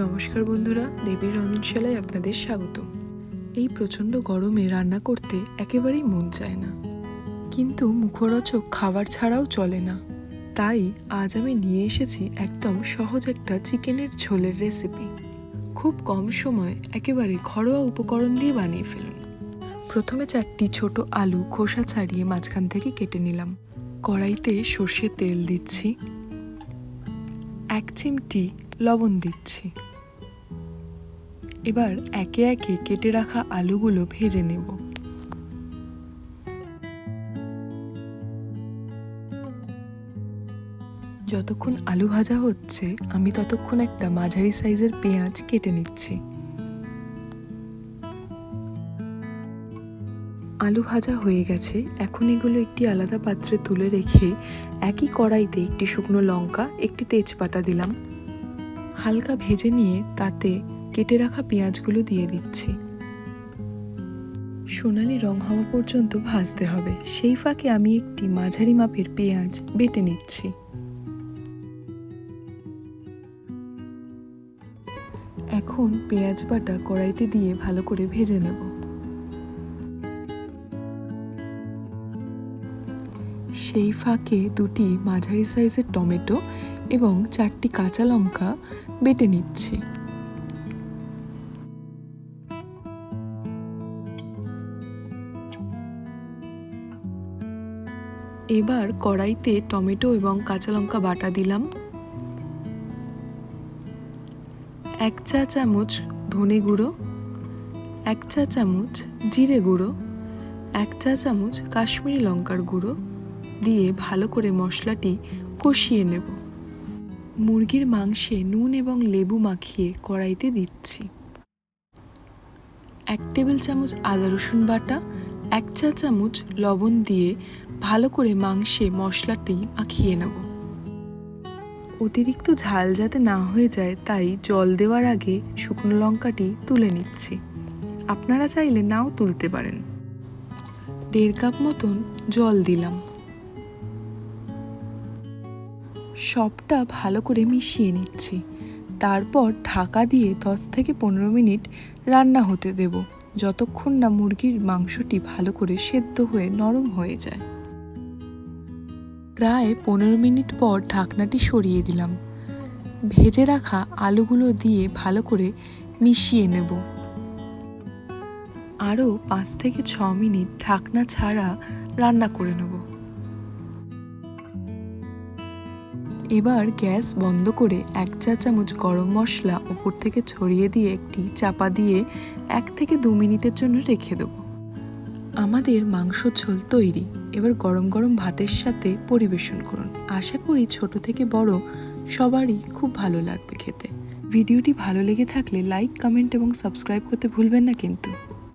নমস্কার বন্ধুরা, দেবীর রন্ধনশালায় আপনাদের স্বাগত। এই প্রচণ্ড গরমে রান্না করতে একেবারেই মন চায় না, কিন্তু মুখরোচক খাবার ছাড়াও চলে না। তাই আজ আমি নিয়ে এসেছি একদম সহজ একটা চিকেনের ঝোলের রেসিপি। খুব কম সময় একেবারে ঘরোয়া উপকরণ দিয়ে বানিয়ে ফেলুন। প্রথমে 4টি ছোট আলু খোসা ছাড়িয়ে মাঝখান থেকে কেটে নিলাম। কড়াইতে সর্ষের তেল দিচ্ছি, 1 চিমটি লবণ দিচ্ছি। এবার একে একে কেটে রাখা আলুগুলো ভেজে নেব। যতক্ষণ আলু ভাজা হচ্ছে আমি ততক্ষণ একটা মাঝারি সাইজের পেঁয়াজ কেটে নিচ্ছি। আলু ভাজা হয়ে গেছে, এখন এগুলো একটি আলাদা পাত্রে তুলে রেখে একই কড়াইতে একটি শুকনো লঙ্কা, একটি তেজপাতা দিলাম। হালকা ভেজে নিয়ে তাতে কেটে রাখা পেঁয়াজগুলো দিয়ে দিচ্ছি। সোনালি রং হওয়া পর্যন্ত ভাজতে হবে। সেই ফাঁকে আমি একটি মাঝারি মাপের পেঁয়াজ বেটে নিচ্ছি। এখন পেঁয়াজ বাটা কড়াইতে দিয়ে ভালো করে ভেজে নেব। সেই ফাঁকে 2টি মাঝারি সাইজের টমেটো এবং 4টি কাঁচা লঙ্কা বেটে নিচ্ছি। এবার কড়াইতে টমেটো এবং কাঁচা লঙ্কা বাটা দিলাম। 1 চা চামচ ধনে গুঁড়ো, 1 চা চামচ জিরে গুঁড়ো, 1 চা চামচ কাশ্মীরি লঙ্কার গুঁড়ো দিয়ে ভালো করে মশলাটি কষিয়ে নেব। মুরগির মাংসে নুন এবং লেবু মাখিয়ে কড়াইতে দিচ্ছি। 1 টেবিল চামচ আদা রসুন বাটা, 1 চা চামচ লবণ দিয়ে ভালো করে মাংসে মশলাটি মাখিয়ে নেব। অতিরিক্ত ঝাল যাতে না হয়ে যায় তাই জল দেওয়ার আগে শুকনো লঙ্কাটি তুলে নিচ্ছি। আপনারা চাইলে নাও তুলতে পারেন। 1.5 কাপ মতন জল দিলাম। সবটা ভালো করে মিশিয়ে নিচ্ছি। তারপর ঢাকা দিয়ে 10 থেকে 15 মিনিট রান্না হতে দেব, যতক্ষণ না মুরগির মাংসটি ভালো করে সেদ্ধ হয়ে নরম হয়ে যায়। প্রায় 15 মিনিট পর ঢাকনাটি সরিয়ে দিলাম। ভেজে রাখা আলুগুলো দিয়ে ভালো করে মিশিয়ে নেব। আরও 5 থেকে 6 মিনিট ঢাকনা ছাড়া রান্না করে নেব। এবার গ্যাস বন্ধ করে 1 চা চামচ গরম মশলা উপর থেকে ছড়িয়ে দিয়ে একটি চাপা দিয়ে 1 থেকে 2 মিনিটের জন্য রেখে দেব। আমাদের মাংস ঝোল তৈরি। এবার গরম গরম ভাতের সাথে পরিবেশন করুন। আশা করি ছোট থেকে বড় সবারই খুব ভালো লাগবে খেতে। ভিডিওটি ভালো লেগে থাকলে লাইক, কমেন্ট এবং সাবস্ক্রাইব করতে ভুলবেন না কিন্তু।